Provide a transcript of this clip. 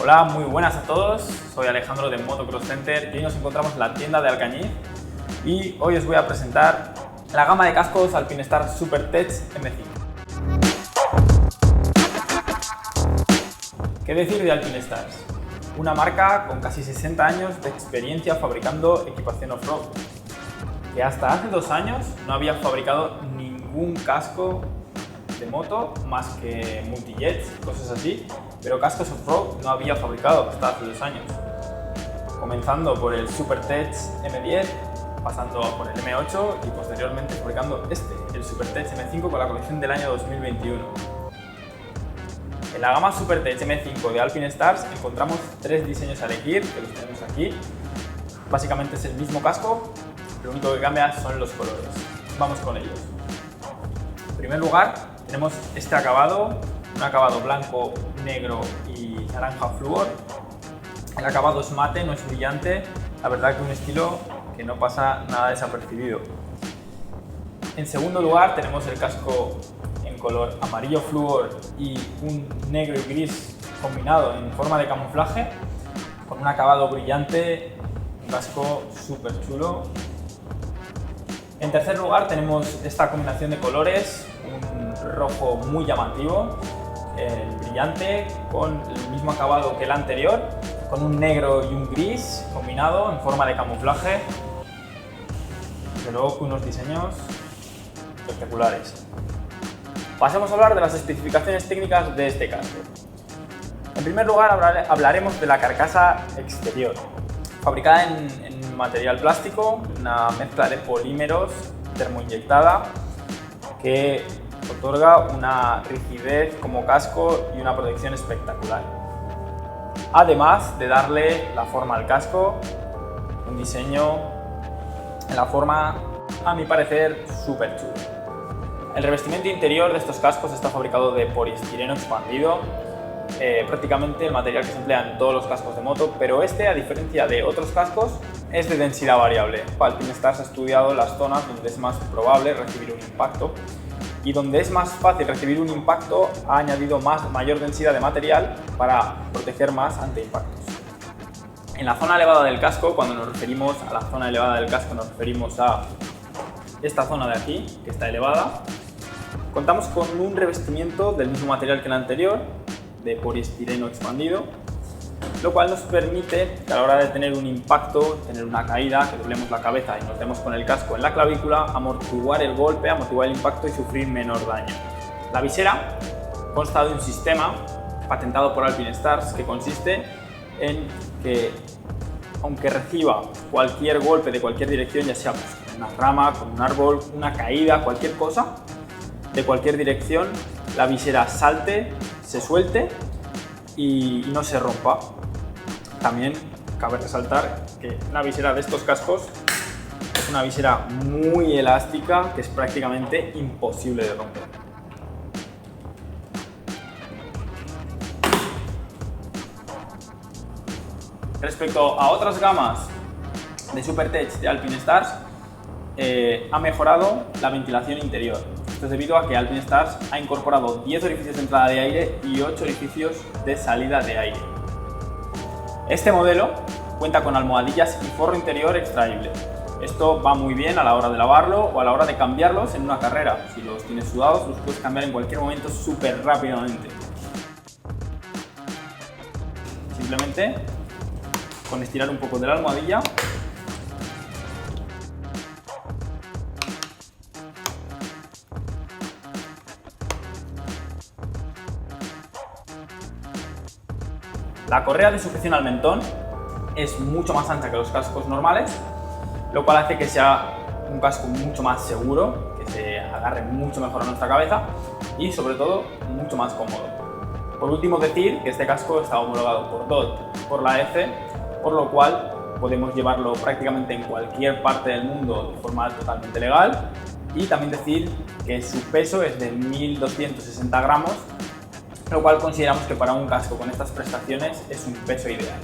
Hola, muy buenas a todos, soy Alejandro de Motocross Center y hoy nos encontramos en la tienda de Alcañiz y hoy os voy a presentar la gama de cascos Alpinestar SuperTech M5. ¿Qué decir de Alpinestars? Una marca con casi 60 años de experiencia fabricando equipación off-road, que hasta hace 2 años no había fabricado ningún casco de moto más que multijets, cosas así, pero cascos off-road no había fabricado hasta hace 2 años. Comenzando por el SuperTech M10, pasando por el M8 y posteriormente fabricando el SuperTech M5 con la colección del año 2021. En la gama SuperTech M5 de Alpinestars encontramos 3 diseños a elegir, que los tenemos aquí. Básicamente es el mismo casco, lo único que cambia son los colores. Vamos con ellos. En primer lugar, tenemos este acabado, un acabado blanco, negro y naranja flúor. El acabado es mate, no es brillante, la verdad que un estilo que no pasa nada desapercibido. En segundo lugar, tenemos el casco en color amarillo flúor y un negro y gris combinado en forma de camuflaje, con un acabado brillante, un casco súper chulo. En tercer lugar tenemos esta combinación de colores, un rojo muy llamativo, el brillante, con el mismo acabado que el anterior, con un negro y un gris combinado en forma de camuflaje. Desde luego con unos diseños espectaculares. Pasemos a hablar de las especificaciones técnicas de este casco. En primer lugar hablaremos de la carcasa exterior. Fabricada en material plástico, una mezcla de polímeros termoinyectada que otorga una rigidez como casco y una protección espectacular. Además de darle la forma al casco, un diseño en la forma, a mi parecer, súper chulo. El revestimiento interior de estos cascos está fabricado de poliestireno expandido, prácticamente el material que se emplea en todos los cascos de moto, pero este, a diferencia de otros cascos, es de densidad variable. Alpinestars ha estudiado las zonas donde es más probable recibir un impacto y donde es más fácil recibir un impacto ha añadido mayor densidad de material para proteger más ante impactos. En la zona elevada del casco, cuando nos referimos a la zona elevada del casco, nos referimos a esta zona de aquí, que está elevada. Contamos con un revestimiento del mismo material que el anterior, de poliestireno expandido, lo cual nos permite que a la hora de tener un impacto, tener una caída, que doblemos la cabeza y nos demos con el casco en la clavícula, amortiguar el golpe, amortiguar el impacto y sufrir menor daño. La visera consta de un sistema patentado por Alpinestars que consiste en que, aunque reciba cualquier golpe de cualquier dirección, ya sea con una rama, con un árbol, una caída, cualquier cosa, de cualquier dirección, la visera salte, se suelte y no se rompa. También cabe resaltar que la visera de estos cascos es una visera muy elástica que es prácticamente imposible de romper. Respecto a otras gamas de SuperTech de Alpinestars, ha mejorado la ventilación interior. Esto es debido a que Alpinestars ha incorporado 10 orificios de entrada de aire y 8 orificios de salida de aire. Este modelo cuenta con almohadillas y forro interior extraíble. Esto va muy bien a la hora de lavarlo o a la hora de cambiarlos en una carrera. Si los tienes sudados, los puedes cambiar en cualquier momento súper rápidamente. Simplemente con estirar un poco de la almohadilla La correa de sujeción al mentón es mucho más ancha que los cascos normales, lo cual hace que sea un casco mucho más seguro, que se agarre mucho mejor a nuestra cabeza y sobre todo mucho más cómodo. Por último, decir que este casco está homologado por DOT, por la EFE, por lo cual podemos llevarlo prácticamente en cualquier parte del mundo de forma totalmente legal, y también decir que su peso es de 1260 gramos, lo cual consideramos que para un casco con estas prestaciones es un peso ideal.